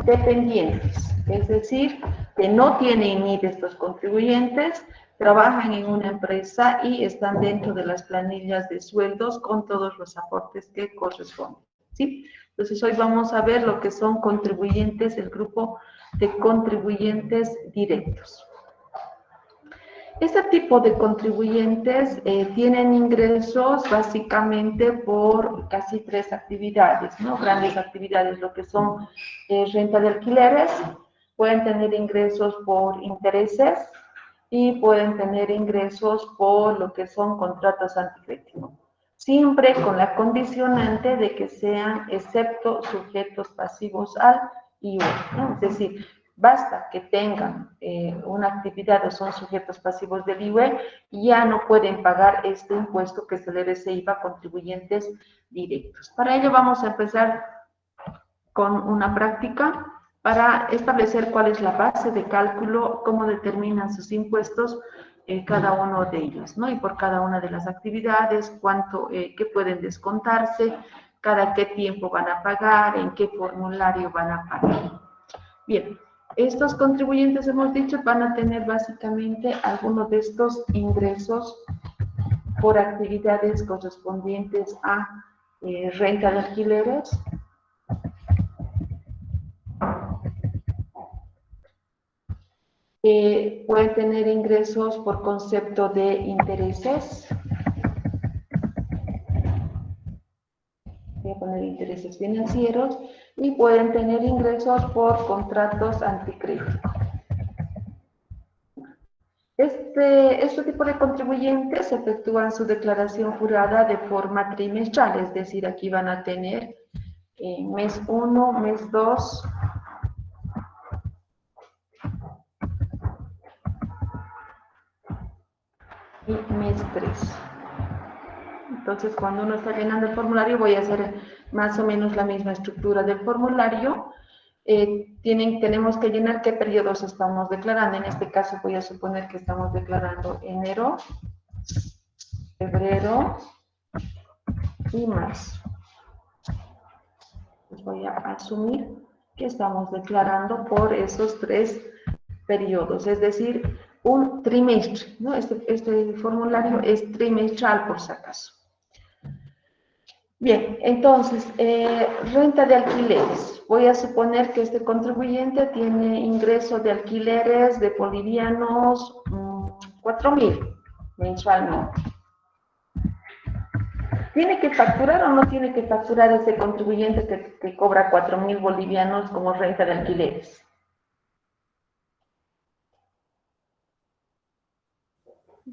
dependientes, es decir, que no tienen NID estos contribuyentes, trabajan en una empresa y están dentro de las planillas de sueldos con todos los aportes que corresponden, ¿sí? Entonces, hoy vamos a ver lo que son contribuyentes, el grupo de contribuyentes directos. Este tipo de contribuyentes tienen ingresos básicamente por casi tres actividades, ¿no? Grandes actividades, lo que son renta de alquileres, pueden tener ingresos por intereses y pueden tener ingresos por lo que son contratos anticrédito. Siempre con la condicionante de que sean excepto sujetos pasivos al IVA, ¿no? Es decir, basta que tengan una actividad o son sujetos pasivos del IVA, ya no pueden pagar este impuesto que se debe ese IVA a contribuyentes directos. Para ello vamos a empezar con una práctica para establecer cuál es la base de cálculo, cómo determinan sus impuestos cada uno de ellos, ¿no? Y por cada una de las actividades, cuánto, qué pueden descontarse, cada qué tiempo van a pagar, en qué formulario van a pagar. Bien, estos contribuyentes, hemos dicho, van a tener básicamente algunos de estos ingresos por actividades correspondientes a renta de alquileres, pueden tener ingresos por concepto de intereses. Voy a poner intereses financieros y pueden tener ingresos por contratos anticrédito. Este tipo de contribuyentes efectúan su declaración jurada de forma trimestral, es decir, aquí van a tener mes 1, mes 2, y mes 3. Entonces, cuando uno está llenando el formulario, voy a hacer más o menos la misma estructura del formulario. Tenemos que llenar qué periodos estamos declarando. En este caso, voy a suponer que estamos declarando enero, febrero y marzo. Pues voy a asumir que estamos declarando por esos 3 periodos, es decir, un trimestre, ¿no? Este formulario es trimestral, por si acaso. Bien, entonces, renta de alquileres. Voy a suponer que este contribuyente tiene ingreso de alquileres de bolivianos 4.000 mensualmente. ¿Tiene que facturar o no tiene que facturar ese contribuyente que cobra 4.000 bolivianos como renta de alquileres?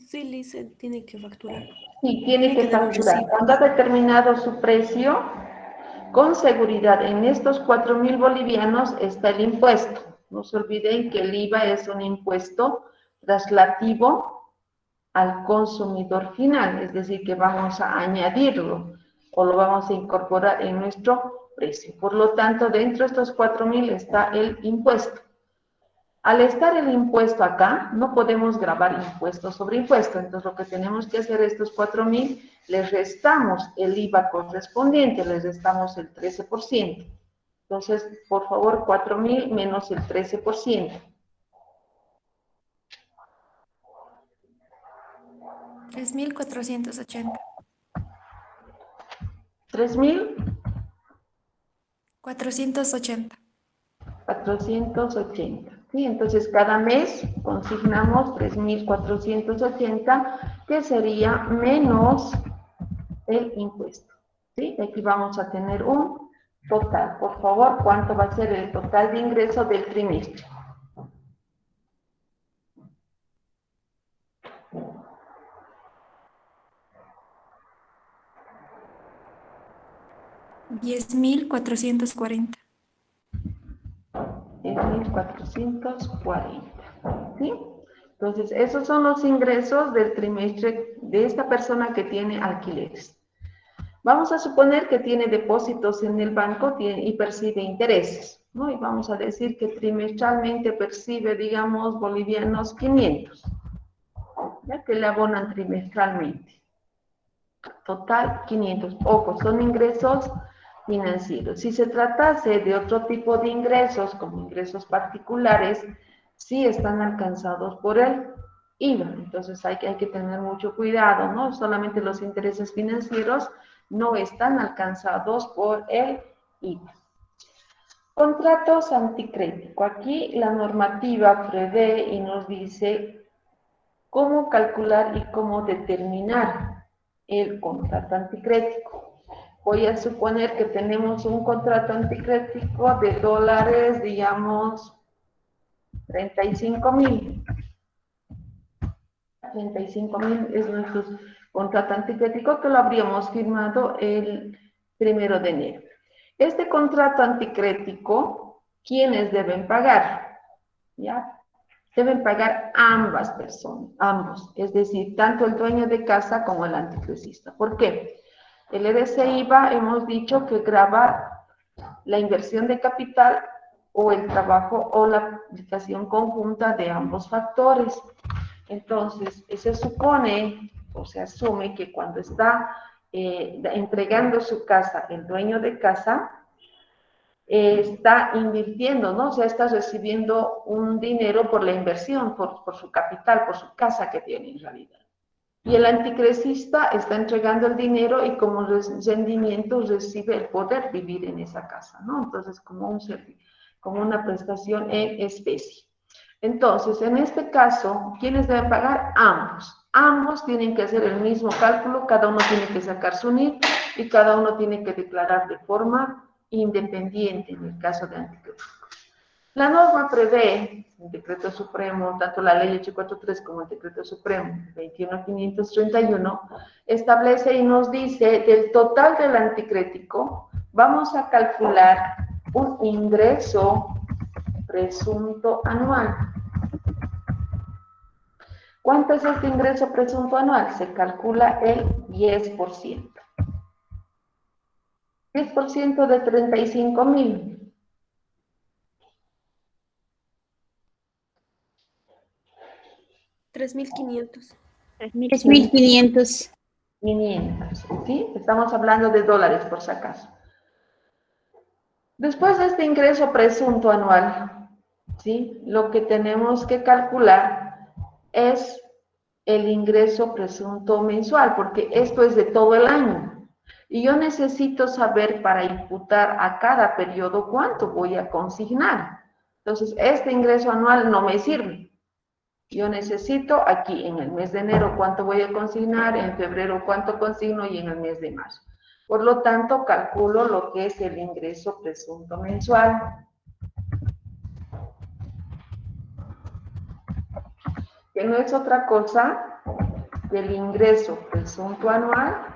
Sí, Lice, tiene que facturar. Sí, tiene que dar un facturar. recibo. Cuando ha determinado su precio, con seguridad en estos 4.000 bolivianos está el impuesto. No se olviden que el IVA es un impuesto traslativo al consumidor final, es decir, que vamos a añadirlo o lo vamos a incorporar en nuestro precio. Por lo tanto, dentro de estos 4.000 está el impuesto. Al estar el impuesto acá, no podemos gravar impuesto sobre impuesto. Entonces, lo que tenemos que hacer, estos 4.000, les restamos el IVA correspondiente, les restamos el 13%. Entonces, por favor, 4.000 menos el 13%. 3.480. 3.000. 480. 480. ¿Sí? Entonces, cada mes consignamos 3.480, que sería menos el impuesto. ¿Sí? Aquí vamos a tener un total. Por favor, ¿cuánto va a ser el total de ingreso del trimestre? $10.440. 10.440. ¿Sí? Entonces, esos son los ingresos del trimestre de esta persona que tiene alquileres. Vamos a suponer que tiene depósitos en el banco y percibe intereses, ¿no? Y vamos a decir que trimestralmente percibe, digamos, bolivianos 500, ¿ya? Que le abonan trimestralmente. Total 500. Ojo, son ingresos financieros. Si se tratase de otro tipo de ingresos, como ingresos particulares, sí están alcanzados por el IVA. Entonces hay que tener mucho cuidado, ¿no? Solamente los intereses financieros no están alcanzados por el IVA. Contratos anticrédito. Aquí la normativa prevé y nos dice cómo calcular y cómo determinar el contrato anticrético. Voy a suponer que tenemos un contrato anticrético de dólares, digamos, 35,000. 35,000 es nuestro contrato anticrético que lo habríamos firmado el 1 de enero. Este contrato anticrético, ¿quiénes deben pagar? ¿Ya? Deben pagar ambas personas, ambos, es decir, tanto el dueño de casa como el anticrecista. ¿Por qué? El EDC-IVA hemos dicho que grava la inversión de capital o el trabajo o la aplicación conjunta de ambos factores. Entonces, se supone o se asume que cuando está entregando su casa el dueño de casa, está invirtiendo, ¿no? O sea, está recibiendo un dinero por la inversión, por su capital, por su casa que tiene en realidad. Y el anticrecista está entregando el dinero y como rendimiento recibe el poder vivir en esa casa, ¿no? Entonces, como un servicio, como una prestación en especie. Entonces, en este caso, ¿quiénes deben pagar? Ambos. Ambos tienen que hacer el mismo cálculo, cada uno tiene que sacar su NIF y cada uno tiene que declarar de forma independiente en el caso de anticrético. La norma prevé, el decreto supremo, tanto la ley 843 como el decreto supremo 21531, establece y nos dice del total del anticrético, vamos a calcular un ingreso presunto anual. ¿Cuánto es este ingreso presunto anual? Se calcula el 10%. 10% de 35,000. 3.500. 3.500. 500, ¿sí? Estamos hablando de dólares, por si acaso. Después de este ingreso presunto anual, ¿sí? Lo que tenemos que calcular es el ingreso presunto mensual, porque esto es de todo el año. Y yo necesito saber para imputar a cada periodo cuánto voy a consignar. Entonces, este ingreso anual no me sirve. Yo necesito aquí en el mes de enero cuánto voy a consignar, en febrero cuánto consigno y en el mes de marzo. Por lo tanto, calculo lo que es el ingreso presunto mensual, que no es otra cosa que el ingreso presunto anual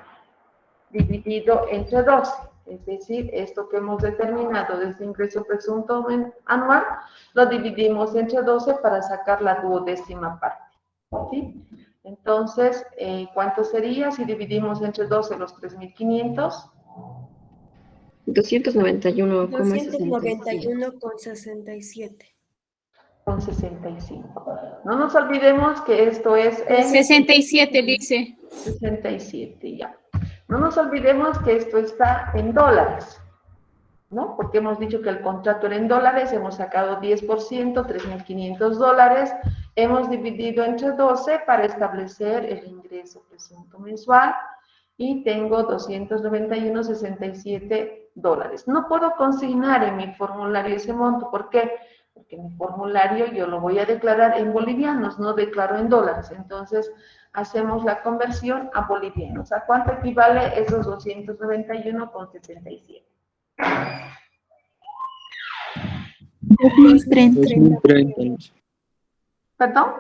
dividido entre 12. Es decir, esto que hemos determinado de este ingreso presunto anual, lo dividimos entre 12 para sacar la duodécima parte. ¿Sí? Entonces, ¿cuánto sería si dividimos entre 12 los 3.500? 291,67. 291,67. Con 65. No nos olvidemos que esto es en 67, dice. 67, ya. No nos olvidemos que esto está en dólares, ¿no? Porque hemos dicho que el contrato era en dólares, hemos sacado 10%, 3.500 dólares, hemos dividido entre 12 para establecer el ingreso presunto mensual y tengo 291,67 dólares. No puedo consignar en mi formulario ese monto, ¿por qué? Porque mi formulario yo lo voy a declarar en bolivianos, no declaro en dólares, entonces hacemos la conversión a bolivianos. ¿A cuánto equivale esos 291,77? 2030. 2030. ¿Perdón?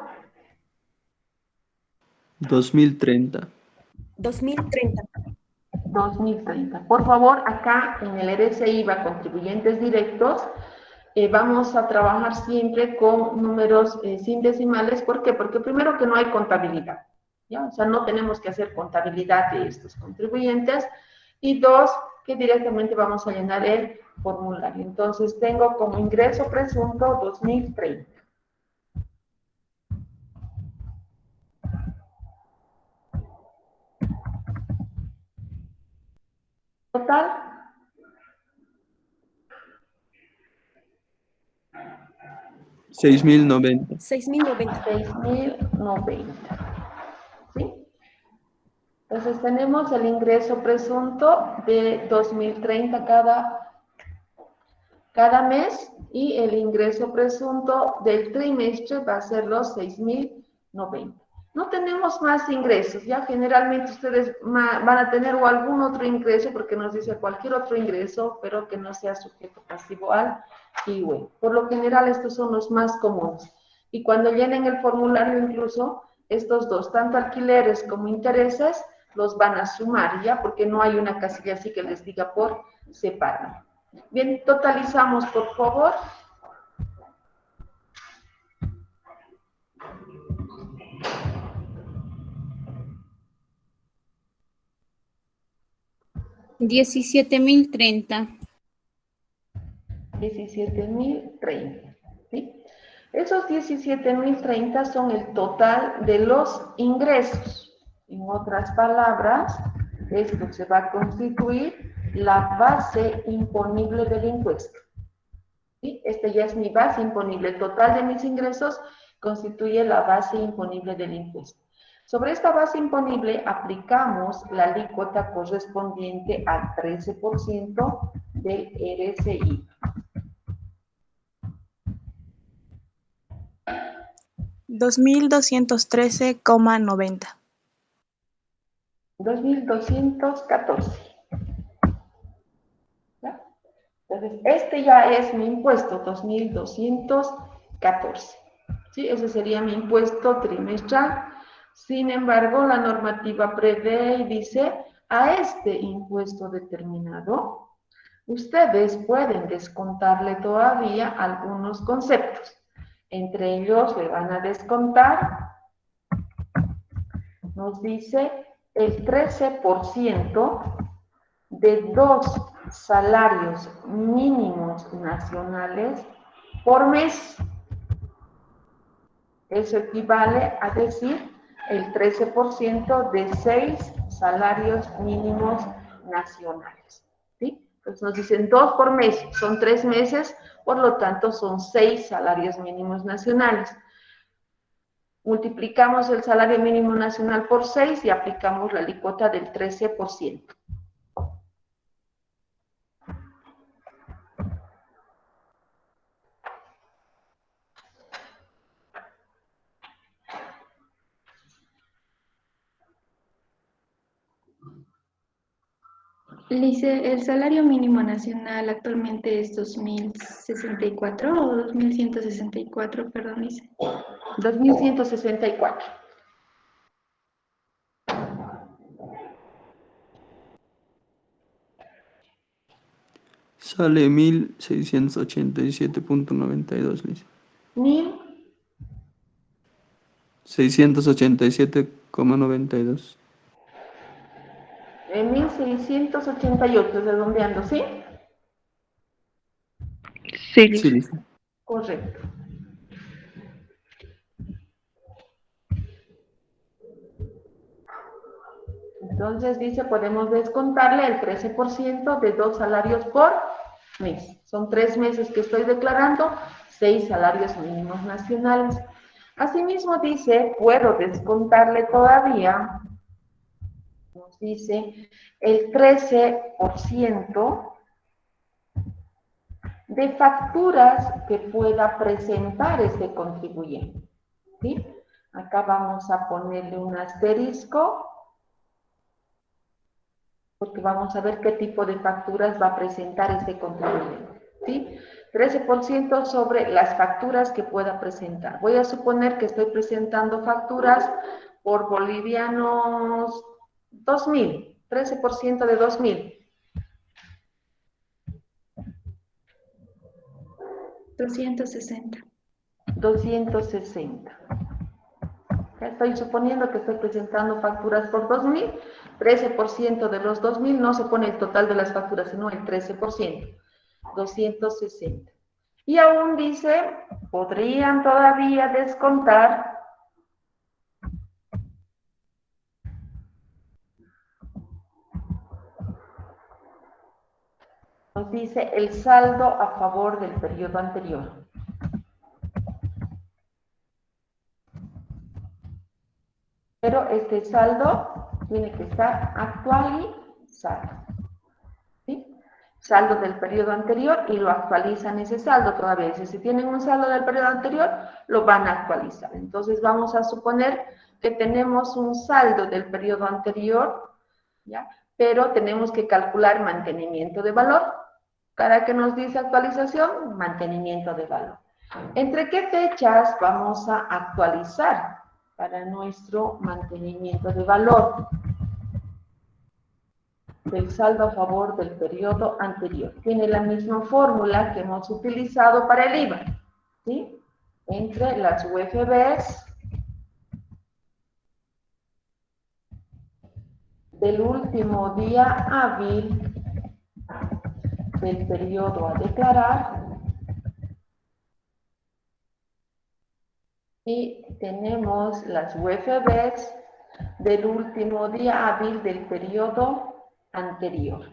2030. 2030. 2030. Por favor, acá en el EDC-IVA, contribuyentes directos, vamos a trabajar siempre con números sin decimales. ¿Por qué? Porque primero que no hay contabilidad, ¿ya? O sea, no tenemos que hacer contabilidad de estos contribuyentes. Y dos, que directamente vamos a llenar el formulario. Entonces, tengo como ingreso presunto 2030. Total, 6.090. 6.090. 6.090. ¿Sí? Entonces tenemos el ingreso presunto de 2.030 cada mes y el ingreso presunto del trimestre va a ser los 6.090. No tenemos más ingresos, ya generalmente ustedes van a tener o algún otro ingreso, porque nos dice cualquier otro ingreso, pero que no sea sujeto pasivo al IVA. Por lo general estos son los más comunes. Y cuando llenen el formulario incluso, estos dos, tanto alquileres como intereses, los van a sumar ya, porque no hay una casilla así que les diga por separado. Bien, totalizamos por favor. $17.030. 17.030, ¿sí? Esos 17.030 son el total de los ingresos. En otras palabras, esto se va a constituir la base imponible del impuesto. ¿Sí? Este ya es mi base imponible. El total de mis ingresos constituye la base imponible del impuesto. Sobre esta base imponible aplicamos la alícuota correspondiente al 13% del RSI. 2.213,90. 2.214. ¿Ya? Entonces, este ya es mi impuesto, 2.214. ¿Sí? Ese sería mi impuesto trimestral. Sin embargo, la normativa prevé y dice, a este impuesto determinado, ustedes pueden descontarle todavía algunos conceptos. Entre ellos le van a descontar, nos dice, el 13% de 2 salarios mínimos nacionales por mes. Eso equivale a decir el 13% de 6 salarios mínimos nacionales. ¿Sí? Entonces nos dicen 2 por mes, son 3 meses, por lo tanto son 6 salarios mínimos nacionales. Multiplicamos el salario mínimo nacional por 6 y aplicamos la alícuota del 13%. Lice, el salario mínimo nacional actualmente es 2.064 o 2.164, perdón, Lice. 2.164. Sale 1.687.92, Lice. 687,92. 1.688, redondeando, ¿sí? Sí, Lice. Correcto. Entonces dice, podemos descontarle el 13% de 2 salarios por mes. Son 3 meses que estoy declarando, 6 salarios mínimos nacionales. Asimismo dice, puedo descontarle todavía, nos dice, el 13% de facturas que pueda presentar este contribuyente. ¿Sí? Acá vamos a ponerle un asterisco, porque vamos a ver qué tipo de facturas va a presentar este contribuyente. ¿Sí? 13% sobre las facturas que pueda presentar. Voy a suponer que estoy presentando facturas por bolivianos 2.000, 13% de 2.000. 260. 260. Estoy suponiendo que estoy presentando facturas por 2.000, 13% de los 2.000 no se pone el total de las facturas, sino el 13%, 260. Y aún dice, podrían todavía descontar nos dice el saldo a favor del periodo anterior. Pero este saldo tiene que estar actualizado. ¿Sí? Saldo del periodo anterior y lo actualizan ese saldo todavía. Si tienen un saldo del periodo anterior, lo van a actualizar. Entonces vamos a suponer que tenemos un saldo del periodo anterior, ¿ya? Pero tenemos que calcular mantenimiento de valor. Cada que nos dice actualización, mantenimiento de valor. ¿Entre qué fechas vamos a actualizar para nuestro mantenimiento de valor del saldo a favor del periodo anterior? Tiene la misma fórmula que hemos utilizado para el IVA, ¿sí? Entre las UFBs del último día hábil del periodo a declarar y tenemos las UFBs del último día hábil del periodo anterior.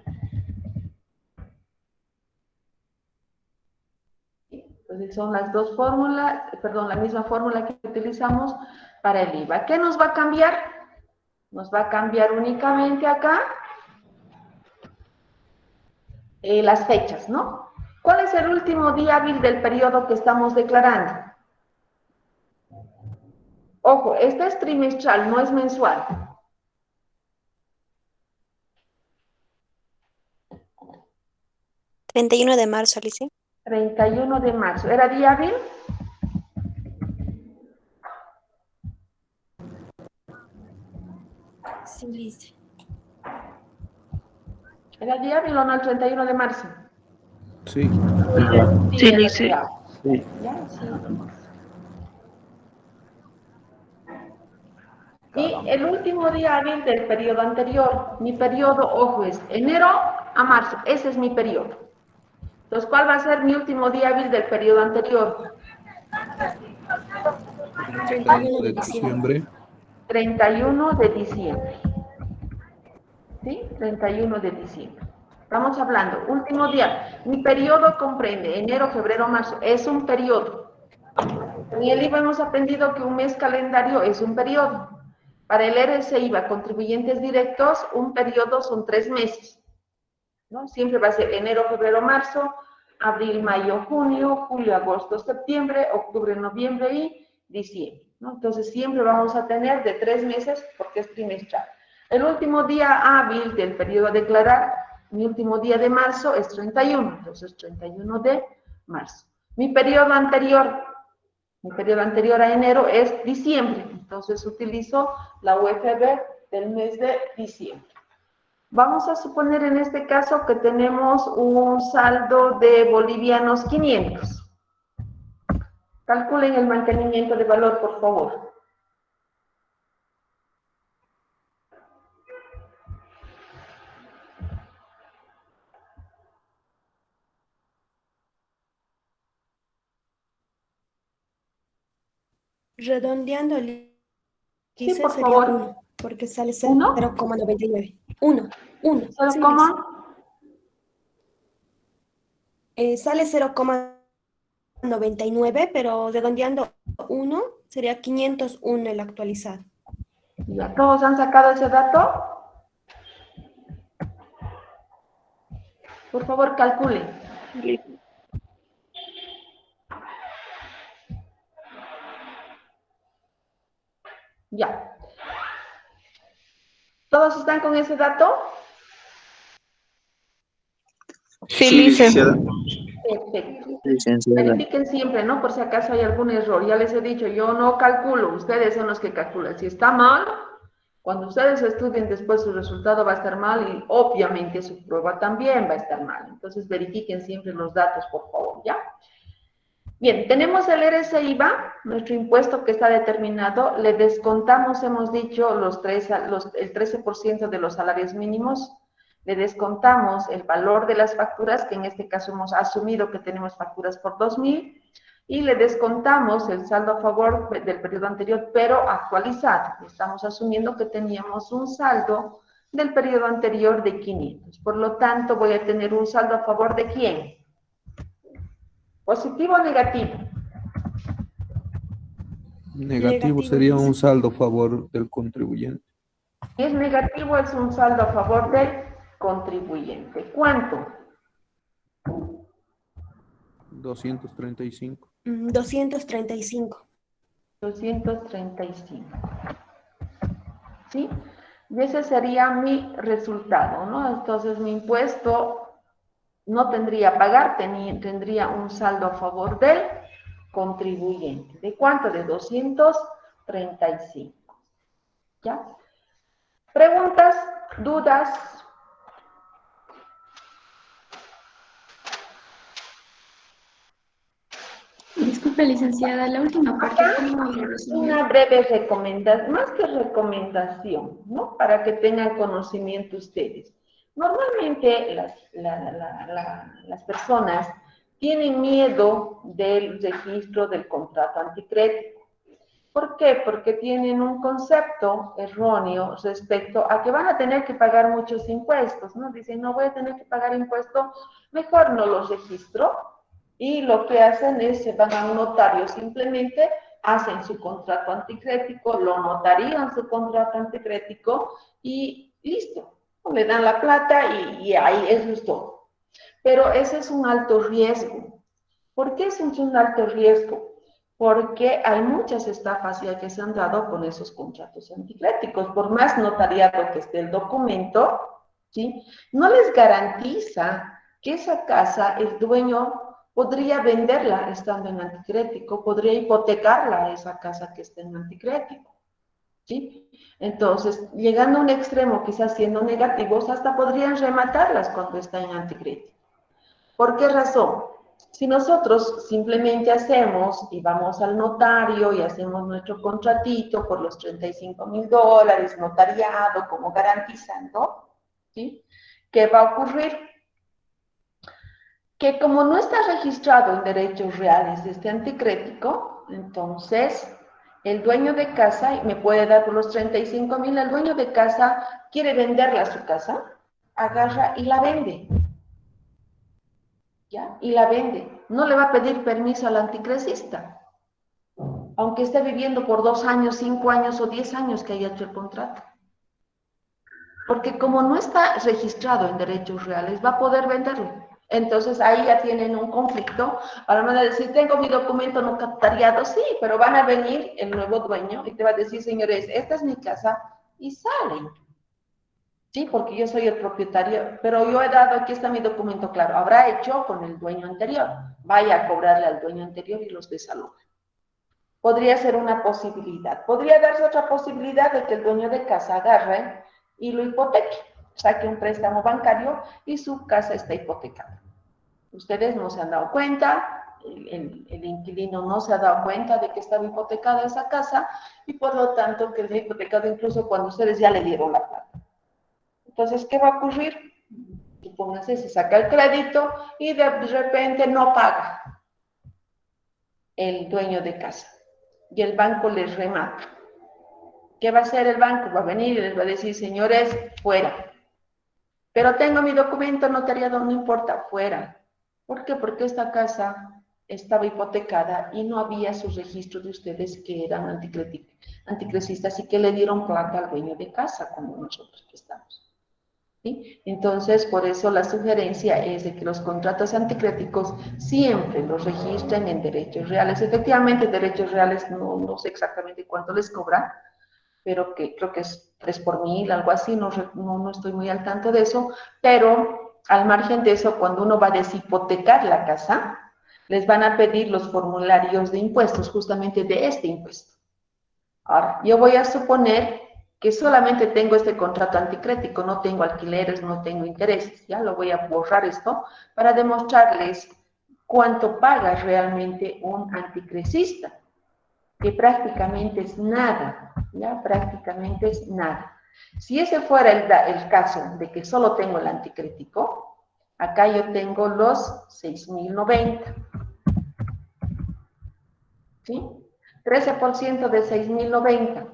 Entonces son las dos fórmulas, perdón, la misma fórmula que utilizamos para el IVA. ¿Qué nos va a cambiar? Nos va a cambiar únicamente acá las fechas, ¿no? ¿Cuál es el último día hábil del periodo que estamos declarando? Ojo, este es trimestral, no es mensual. ¿31 de marzo, Alicia? 31 de marzo. ¿Era día hábil? Sí, Lice. ¿Era día hábil o no el 31 de marzo? Sí. Sí, Lice. Sí. Ya, sí. Y el último día hábil del periodo anterior, mi periodo, ojo, es enero a marzo, ese es mi periodo. Entonces, ¿cuál va a ser mi último día hábil del periodo anterior? 31 de diciembre. 31 de diciembre. ¿Sí? 31 de diciembre. Estamos hablando, último día. Mi periodo comprende enero, febrero, marzo, es un periodo. En el IVA hemos aprendido que un mes calendario es un periodo. Para el RC-IVA, contribuyentes directos, un periodo son 3 meses, ¿no? Siempre va a ser enero, febrero, marzo, abril, mayo, junio, julio, agosto, septiembre, octubre, noviembre y diciembre, ¿no? Entonces siempre vamos a tener de 3 meses porque es trimestral. El último día hábil del periodo a declarar, mi último día de marzo es 31, entonces 31 de marzo. Mi periodo anterior a enero es diciembre, entonces utilizo la UFB del mes de diciembre. Vamos a suponer en este caso que tenemos un saldo de bolivianos 500. Calculen el mantenimiento de valor, por favor. Redondeando, Sí, Lice, por sería favor. 1, porque sale ¿Uno? 0,99. 1. ¿Cero Sí, coma? Lice. Sale 0,99, pero redondeando 1 sería 501 el actualizado. ¿Ya todos han sacado ese dato? Por favor, calculen. Ya. ¿Todos están con ese dato? Sí, licenciada. Perfecto. Licenciada. Verifiquen siempre, ¿no? Por si acaso hay algún error. Ya les he dicho, yo no calculo, ustedes son los que calculan. Si está mal, cuando ustedes estudien después su resultado va a estar mal y obviamente su prueba también va a estar mal. Entonces verifiquen siempre los datos, por favor, ¿ya? Bien, tenemos el RC-IVA, nuestro impuesto que está determinado, le descontamos, hemos dicho, el 13% de los salarios mínimos, le descontamos el valor de las facturas, que en este caso hemos asumido que tenemos facturas por 2.000, y le descontamos el saldo a favor del periodo anterior, pero actualizado. Estamos asumiendo que teníamos un saldo del periodo anterior de 500. Por lo tanto, voy a tener un saldo a favor de ¿quién? ¿Positivo o negativo? Negativo sería un saldo a favor del contribuyente. Si es negativo, es un saldo a favor del contribuyente. ¿Cuánto? 235. 235. 235. ¿Sí? Y ese sería mi resultado, ¿no? Entonces mi impuesto no tendría que pagar, tendría un saldo a favor del contribuyente. ¿De cuánto? De 235. ¿Ya? ¿Preguntas? ¿Dudas? Disculpe, licenciada, la última parte, ¿cómo lo resumió? Una breve recomendación, más que recomendación, ¿no? Para que tengan conocimiento ustedes. Normalmente las personas tienen miedo del registro del contrato anticrédito. ¿Por qué? Porque tienen un concepto erróneo respecto a que van a tener que pagar muchos impuestos, ¿no? Dicen, no voy a tener que pagar impuestos, mejor no los registro. Y lo que hacen es, se van a un notario simplemente, hacen su contrato anticrético, lo notarían su contrato anticrético y listo. Le dan la plata y ahí eso es todo. Pero ese es un alto riesgo. ¿Por qué es un alto riesgo? Porque hay muchas estafas ya que se han dado con esos contratos anticréticos. Por más notariado que esté el documento, ¿sí? No les garantiza que esa casa, el dueño podría venderla estando en anticrético, podría hipotecarla a esa casa que está en anticrético, ¿sí? Entonces, llegando a un extremo, quizás siendo negativos, hasta podrían rematarlas cuando está en anticrético. ¿Por qué razón? Si nosotros simplemente hacemos y vamos al notario y hacemos nuestro contratito por los $35,000, notariado, como garantizando, ¿sí? ¿Qué va a ocurrir? Que como no está registrado en derechos reales este anticrético, entonces el dueño de casa me puede dar por los 35,000, el dueño de casa quiere venderla a su casa, agarra y la vende. ¿Ya? Y la vende. No le va a pedir permiso al anticrecista, aunque esté viviendo por 2 años, 5 años o 10 años que haya hecho el contrato. Porque como no está registrado en derechos reales, va a poder venderlo. Entonces ahí ya tienen un conflicto. Ahora van a decir, tengo mi documento notariado, sí, pero van a venir el nuevo dueño y te va a decir, señores, esta es mi casa, y salen. Sí, porque yo soy el propietario, pero yo he dado, aquí está mi documento claro, habrá hecho con el dueño anterior. Vaya a cobrarle al dueño anterior y los desaloja. Podría ser una posibilidad. Podría darse otra posibilidad de que el dueño de casa agarre y lo hipoteque, saque un préstamo bancario y su casa está hipotecada. Ustedes no se han dado cuenta, el inquilino no se ha dado cuenta de que estaba hipotecada esa casa y por lo tanto que está hipotecado incluso cuando ustedes ya le dieron la plata. Entonces, ¿qué va a ocurrir? Supóngase, se saca el crédito y de repente no paga el dueño de casa y el banco les remata. ¿Qué va a hacer el banco? Va a venir y les va a decir, señores, fuera. Pero tengo mi documento notariado, no importa, fuera. ¿Por qué? Porque esta casa estaba hipotecada y no había su registro de ustedes que eran anticrecistas y que le dieron plata al dueño de casa cuando nosotros prestamos. ¿Sí? Entonces, por eso la sugerencia es de que los contratos anticréticos siempre los registren en derechos reales. Efectivamente, derechos reales no sé exactamente cuánto les cobran, pero que creo que es 3 por 1000, algo así, no estoy muy al tanto de eso, pero al margen de eso, cuando uno va a deshipotecar la casa, les van a pedir los formularios de impuestos, justamente de este impuesto. Ahora, yo voy a suponer que solamente tengo este contrato anticrético, no tengo alquileres, no tengo intereses, ya lo voy a borrar esto para demostrarles cuánto paga realmente un anticrecista, que prácticamente es nada, ya prácticamente es nada. Si ese fuera el caso de que solo tengo el anticrético, acá yo tengo los 6,090, ¿sí? 13% de 6,090.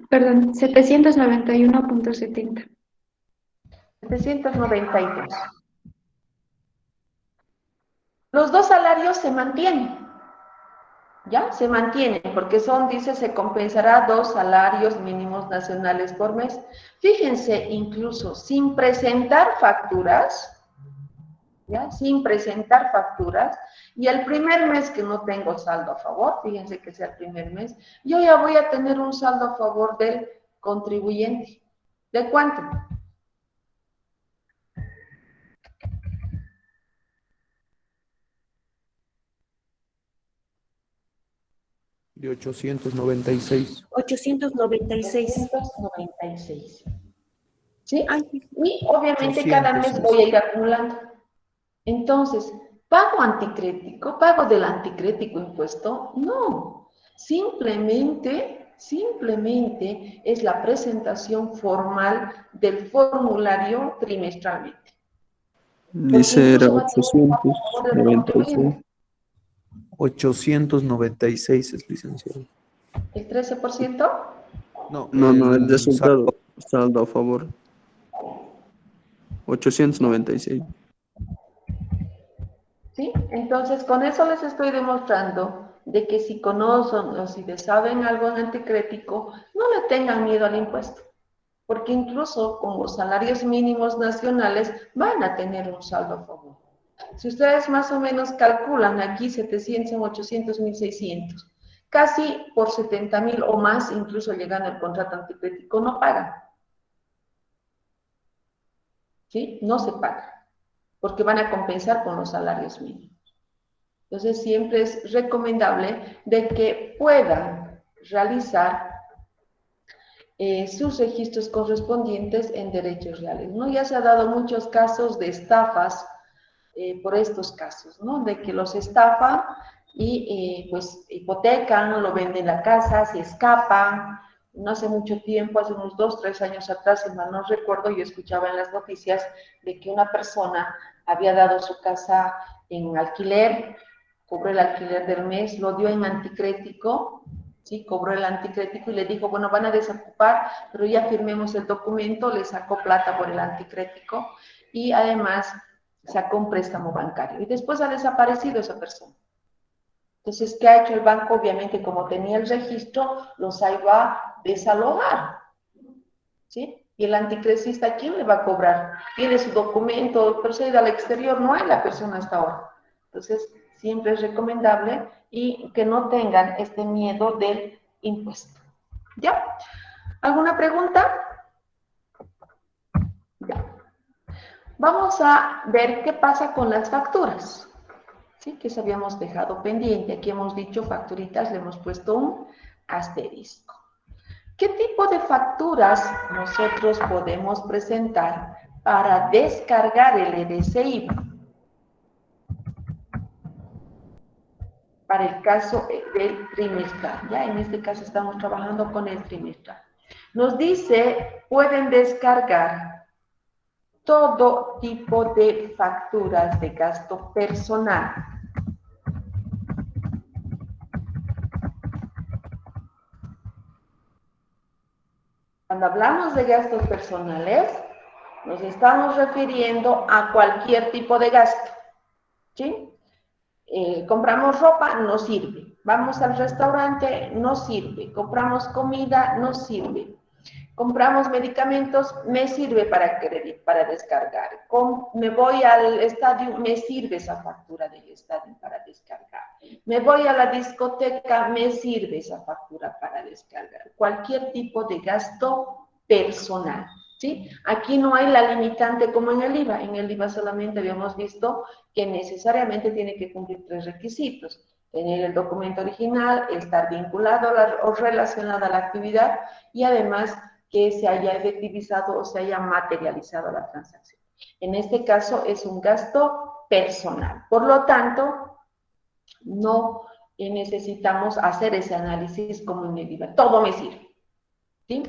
Perdón, 791.70. 792. Los dos salarios se mantienen. ¿Ya? Se mantienen, porque son, dice, se compensará 2 salarios mínimos nacionales por mes. Fíjense, incluso sin presentar facturas, ¿ya? Sin presentar facturas, y el primer mes que no tengo saldo a favor, fíjense que sea el primer mes, yo ya voy a tener un saldo a favor del contribuyente. ¿De cuánto? De 896. 896. 896. ¿Sí? Ay, Y obviamente cada mes 800. voy a ir acumulando. Entonces, ¿pago anticrético? ¿Pago del anticrético impuesto? No. Simplemente es la presentación formal del formulario trimestralmente. Dice era Porque incluso va a tener un favor del 896. 896 es licenciado. ¿El 13%? No, el resultado, saldo. saldo a favor. 896. ¿Sí? Entonces, con eso les estoy demostrando de que si conocen o si saben algo en anticrético, no le tengan miedo al impuesto, porque incluso con los salarios mínimos nacionales van a tener un saldo a favor. Si ustedes más o menos calculan aquí 700, 800, 1600, casi por 70,000 o más, incluso llegando al contrato anticrético, no pagan. ¿Sí? No se paga, porque van a compensar con los salarios mínimos. Entonces, siempre es recomendable de que puedan realizar sus registros correspondientes en derechos reales, ¿no? Ya se ha dado muchos casos de estafas por estos casos, ¿no? De que los estafan y pues hipotecan, lo venden la casa, se escapan. No hace mucho tiempo, hace unos 2, 3 años atrás, si mal no recuerdo, yo escuchaba en las noticias de que una persona había dado su casa en alquiler, cobró el alquiler del mes, lo dio en anticrético, ¿sí? Cobró el anticrético y le dijo, bueno, van a desocupar, pero ya firmemos el documento, le sacó plata por el anticrético y además sacó un préstamo bancario. Y después ha desaparecido esa persona. Entonces, ¿qué ha hecho el banco? Obviamente, como tenía el registro, los ha ido a desalojar, ¿sí? Y el anticrecista, ¿quién le va a cobrar? Tiene su documento, pero se ha ido al exterior, no hay la persona hasta ahora. Entonces, siempre es recomendable y que no tengan este miedo del impuesto. ¿Ya? ¿Alguna pregunta? Ya. Vamos a ver qué pasa con las facturas. ¿Sí? Que eso habíamos dejado pendiente. Aquí hemos dicho facturitas, le hemos puesto un asterisco. ¿Qué tipo de facturas nosotros podemos presentar para descargar el EDC para el caso del trimestral? Ya en este caso estamos trabajando con el trimestral. Nos dice, pueden descargar todo tipo de facturas de gasto personal. Cuando hablamos de gastos personales, nos estamos refiriendo a cualquier tipo de gasto, ¿sí? Compramos ropa, no sirve. Vamos al restaurante, no sirve. Compramos comida, no sirve. Compramos medicamentos, me sirve para descargar. Me voy al estadio, me sirve esa factura del estadio para descargar. Me voy a la discoteca, me sirve esa factura para descargar. Cualquier tipo de gasto personal, ¿sí? Aquí no hay la limitante como en el IVA. En el IVA solamente habíamos visto que necesariamente tiene que cumplir 3 requisitos. Tener el documento original, estar vinculado o relacionado a la actividad y además que se haya efectivizado o se haya materializado la transacción. En este caso es un gasto personal. Por lo tanto, no necesitamos hacer ese análisis como en el IVA. Todo me sirve, ¿sí?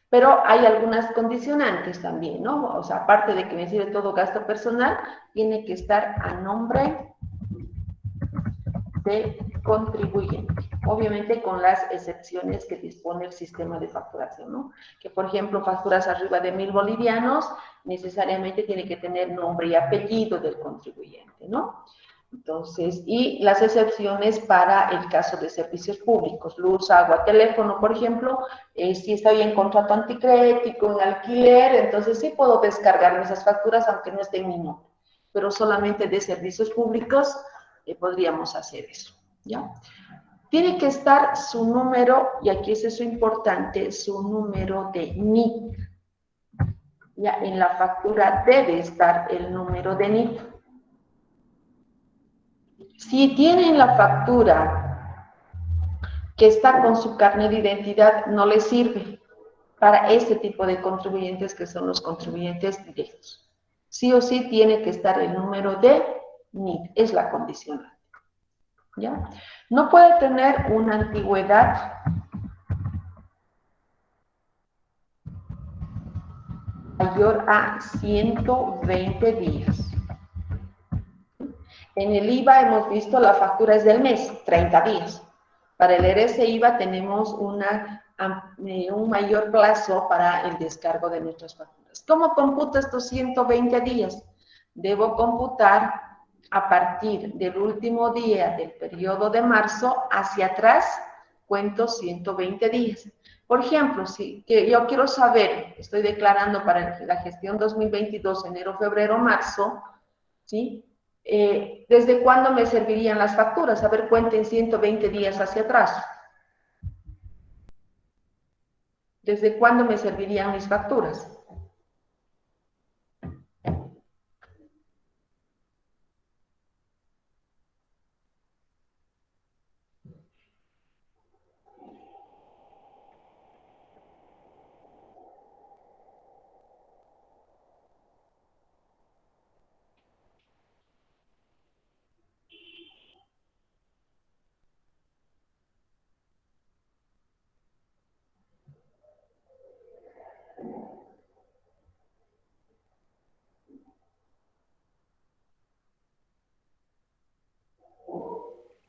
Pero hay algunas condicionantes también, ¿no? O sea, aparte de que me sirve todo gasto personal, tiene que estar a nombre del contribuyente. obviamente con las excepciones que dispone el sistema de facturación, ¿no? Que, por ejemplo, facturas arriba de 1.000 bolivianos, necesariamente tiene que tener nombre y apellido del contribuyente, ¿no? Entonces, y las excepciones para el caso de servicios públicos, luz, agua, teléfono, por ejemplo, si estoy en contrato anticrético, en alquiler, entonces sí puedo descargarme esas facturas aunque no esté en mi nombre, pero solamente de servicios públicos podríamos hacer eso, ¿ya? Tiene que estar su número, y aquí es eso importante, su número de NIT. Ya en la factura debe estar el número de NIT. Si tienen la factura que está con su carnet de identidad, no les sirve para este tipo de contribuyentes que son los contribuyentes directos. Sí o sí tiene que estar el número de NIT, es la condicionante. ¿Ya? No puede tener una antigüedad mayor a 120 días. En el IVA hemos visto la factura es del mes, 30 días. Para el RC-IVA tenemos un mayor plazo para el descargo de nuestras facturas. ¿Cómo computo estos 120 días? Debo computar a partir del último día del periodo de marzo hacia atrás, cuento 120 días. Por ejemplo, si yo quiero saber, estoy declarando para la gestión 2022, enero, febrero, marzo, ¿sí? ¿Desde cuándo me servirían las facturas? A ver, cuenten 120 días hacia atrás. ¿Desde cuándo me servirían mis facturas?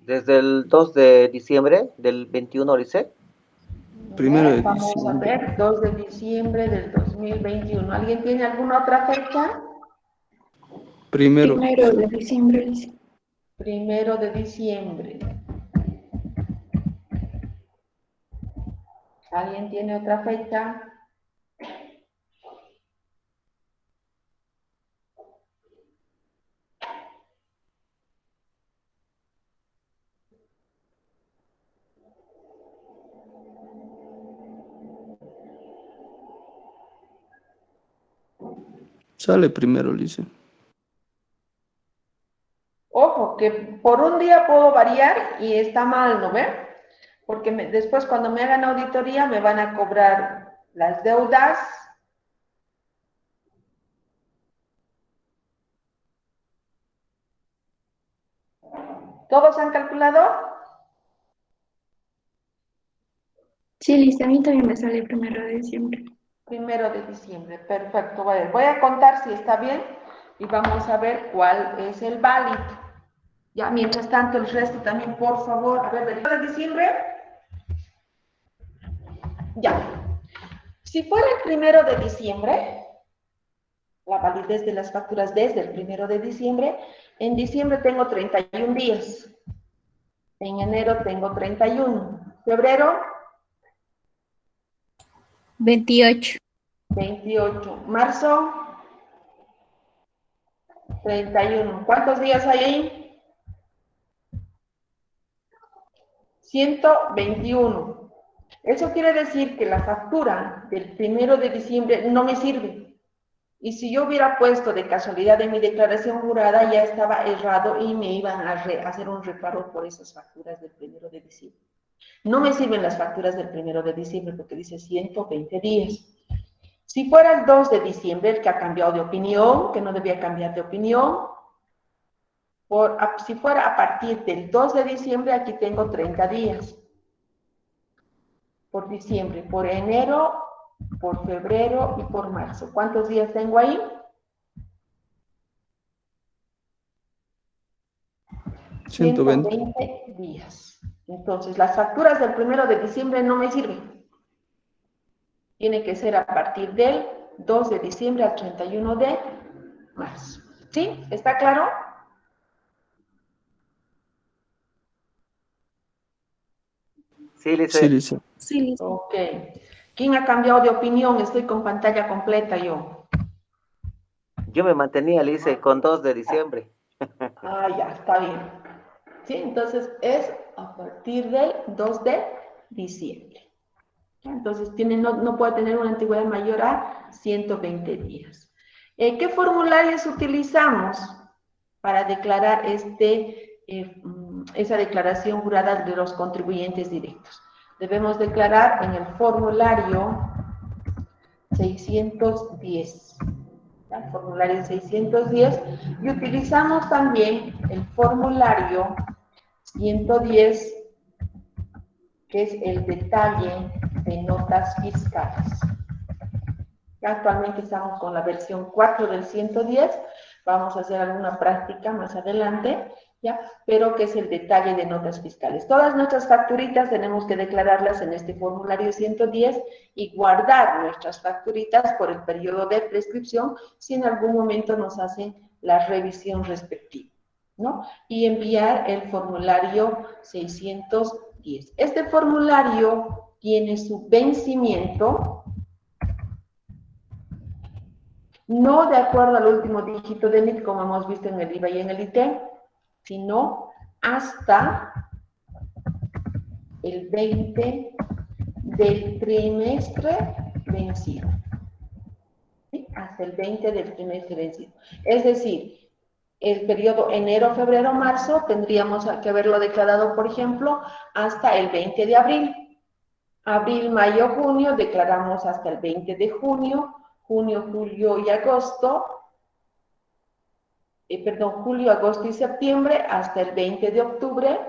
Desde el 2 de diciembre del 21, dice. Primero de Vamos a diciembre. ver, 2 de diciembre del 2021. ¿Alguien tiene alguna otra fecha? Primero. Primero de diciembre, dice. 1 de diciembre. ¿Alguien tiene otra fecha? Sale primero, dice. Ojo, que por un día puedo variar y está mal, ¿no ve? Porque después cuando me hagan auditoría me van a cobrar las deudas. ¿Todos han calculado? Sí, listo, a mí también me sale primero de diciembre. 1 de diciembre, perfecto. Voy a contar si está bien y vamos a ver cuál es el válido. Ya, mientras tanto, el resto también, por favor. A ver, del 1 de diciembre. Ya. Si fuera el 1 de diciembre, la validez de las facturas desde el 1 de diciembre, en diciembre tengo 31 días. En enero tengo 31. Febrero, 28. 28. Marzo, 31. ¿Cuántos días hay ahí? 121. Eso quiere decir que la factura del 1 de diciembre no me sirve. Y si yo hubiera puesto de casualidad en mi declaración jurada, ya estaba errado y me iban a hacer un reparo por esas facturas del 1 de diciembre. No me sirven las facturas del 1 de diciembre porque dice 120 días. Si fuera el 2 de diciembre, el que ha cambiado de opinión, que no debía cambiar de opinión, si fuera a partir del 2 de diciembre, aquí tengo 30 días. Por diciembre, por enero, por febrero y por marzo. ¿Cuántos días tengo ahí? 120. 120 días. Entonces, las facturas del 1 de diciembre no me sirven. Tiene que ser a partir del 2 de diciembre al 31 de marzo. ¿Sí? ¿Está claro? Sí, Lice. Sí, Lice. Sí, listo. Ok. ¿Quién ha cambiado de opinión? Estoy con pantalla completa yo. Yo me mantenía, Lice, con 2 de diciembre. Ah, ya, está bien. Sí, entonces es a partir del 2 de diciembre. Entonces no puede tener una antigüedad mayor a 120 días. ¿Qué formularios utilizamos para declarar esa declaración jurada de los contribuyentes directos? Debemos declarar en el formulario 610. El formulario 610 y utilizamos también el formulario 110, que es el detalle de notas fiscales. Actualmente estamos con la versión 4 del 110, vamos a hacer alguna práctica más adelante, ¿ya? Pero que es el detalle de notas fiscales. Todas nuestras facturitas tenemos que declararlas en este formulario 110 y guardar nuestras facturitas por el periodo de prescripción si en algún momento nos hacen la revisión respectiva, ¿no? Y enviar el formulario 610. Este formulario tiene su vencimiento no de acuerdo al último dígito de NIT, como hemos visto en el IVA y en el IT, sino hasta el 20 del trimestre vencido. ¿Sí? Hasta el 20 del trimestre vencido. Es decir, el periodo enero, febrero, marzo, tendríamos que haberlo declarado, por ejemplo, hasta el 20 de abril. Abril, mayo, junio, declaramos hasta el 20 de junio, junio, julio y agosto, julio, agosto y septiembre hasta el 20 de octubre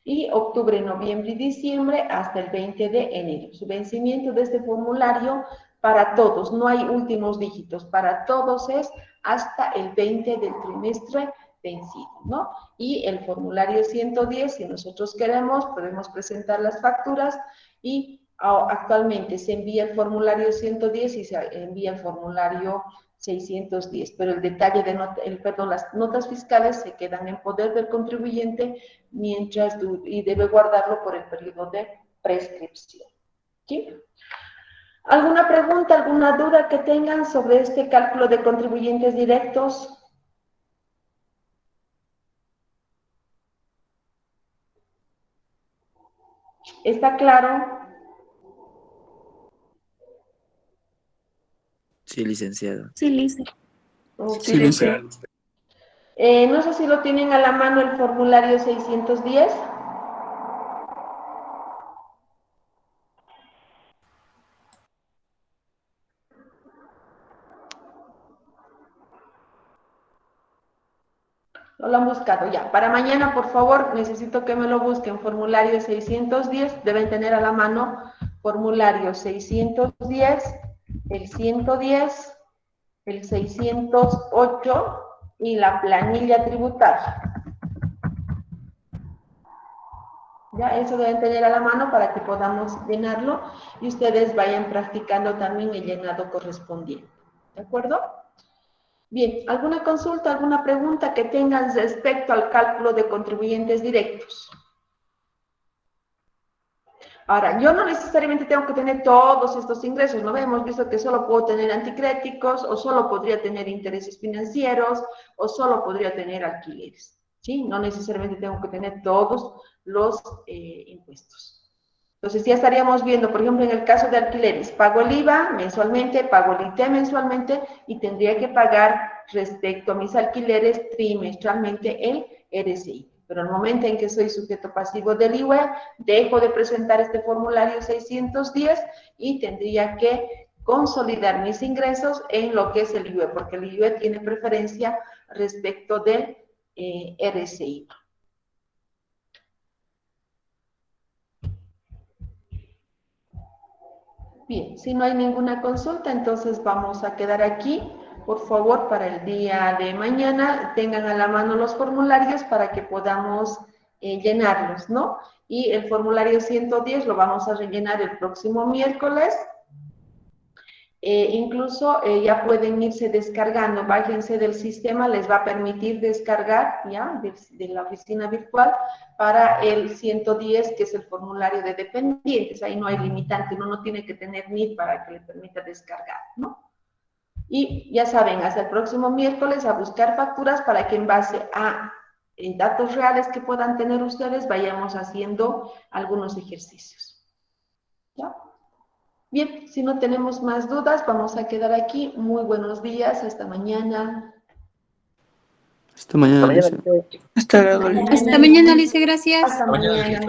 y octubre, noviembre y diciembre hasta el 20 de enero. Su vencimiento de este formulario para todos, no hay últimos dígitos, para todos es hasta el 20 del trimestre vencido, ¿no? Y el formulario 110, si nosotros queremos, podemos presentar las facturas y actualmente se envía el formulario 110 y se envía el formulario 610, pero el detalle de las notas fiscales se quedan en poder del contribuyente y debe guardarlo por el periodo de prescripción. ¿Sí? ¿Alguna pregunta, alguna duda que tengan sobre este cálculo de contribuyentes directos? ¿Está claro? Sí, licenciado. Sí, listo. Okay. Sí, Lice. No sé si lo tienen a la mano el formulario 610. No lo han buscado ya. Para mañana, por favor, necesito que me lo busquen. Formulario 610, deben tener a la mano formulario 610, el 110, el 608 y la planilla tributaria. Ya, eso deben tener a la mano para que podamos llenarlo y ustedes vayan practicando también el llenado correspondiente. ¿De acuerdo? Bien, ¿alguna consulta, alguna pregunta que tengan respecto al cálculo de contribuyentes directos? Ahora, yo no necesariamente tengo que tener todos estos ingresos, ¿no? Hemos visto que solo puedo tener anticréticos, o solo podría tener intereses financieros, o solo podría tener alquileres, ¿sí? No necesariamente tengo que tener todos los impuestos. Entonces ya estaríamos viendo, por ejemplo, en el caso de alquileres, pago el IVA mensualmente, pago el IT mensualmente y tendría que pagar respecto a mis alquileres trimestralmente el RSI. Pero el momento en que soy sujeto pasivo del IVA, dejo de presentar este formulario 610 y tendría que consolidar mis ingresos en lo que es el IVA, porque el IVA tiene preferencia respecto del RSI. Bien, si no hay ninguna consulta, entonces vamos a quedar aquí. Por favor, para el día de mañana, tengan a la mano los formularios para que podamos llenarlos, ¿no? Y el formulario 110 lo vamos a rellenar el próximo miércoles. Incluso ya pueden irse descargando, bájense del sistema, les va a permitir descargar ya de la oficina virtual para el 110, que es el formulario de dependientes. Ahí no hay limitante, uno no tiene que tener NID para que le permita descargar, ¿no? Y ya saben, hasta el próximo miércoles a buscar facturas para que en base a datos reales que puedan tener ustedes vayamos haciendo algunos ejercicios. ¿Ya? Bien, si no tenemos más dudas, vamos a quedar aquí. Muy buenos días, hasta mañana. Hasta mañana, Alicia. Hasta luego, Alicia. Hasta mañana, Alicia, gracias. Hasta mañana.